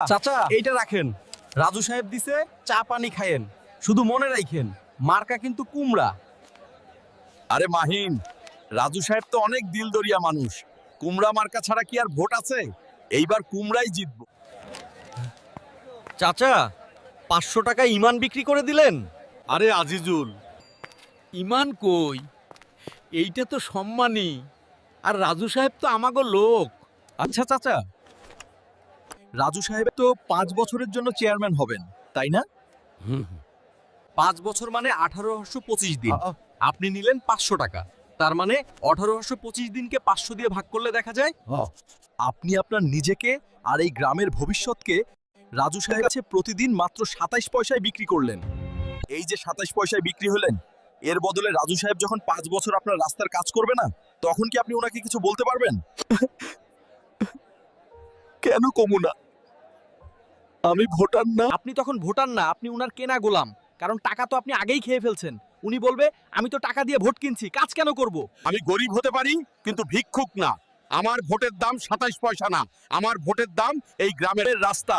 চাচা এইটা রাখেন, রাজু সাহেব দিছে, চা পানি খায়েন, শুধু মনে রাখেন মার্কা কিন্তু কুমড়া। আরে মাহিন, রাজু সাহেব তো অনেক দিলদরিয়া মানুষ। কুমড়া মার্কা ছাড়া কি আর ভোট আছে? এইবার কুমড়াই জিতবো। চাচা 500 টাকা ইমান বিক্রি করে দিলেন। আরে আজিজুল, ইমান কই? এইটা তো সম্মানী, আর রাজু সাহেব তো আমাগো লোক। আচ্ছা চাচা, রাজু সাহেব তো 5 বছরের জন্য চেয়ারম্যান হবেন, তাই না? 5 বছর মানে 1825 দিন। আপনি নিলেন 500 টাকা, তার মানে 1825 দিনকে 500 দিয়ে ভাগ করলে দেখা যায়। আপনি আপনার নিজেকে আর এই গ্রামের ভবিষ্যৎকে রাজু সাহেব কাছে প্রতিদিন মাত্র 27 পয়সায় বিক্রি করলেন। এই যে 27 পয়সায় বিক্রি হলেন, এর বদলে রাজু সাহেব যখন 5 বছর আপনার রাস্তার কাজ করবে না, তখন কি আপনি ওনাকে কিছু বলতে পারবেন? কেন কমু না? আমি ভোটার না। আপনি তখন ভোটার না, আপনি উনার কেনা গোলাম। কারণ টাকা তো আপনি আগেই খেয়ে ফেলছেন। উনি বলবে আমি তো টাকা দিয়ে ভোট কিনছি, কাজ কেন করব? আমি গরিব হতে পারি, কিন্তু ভিক্ষুক না। আমার ভোটের দাম 27 পয়সা না, আমার ভোটের দাম এই গ্রামের রাস্তা।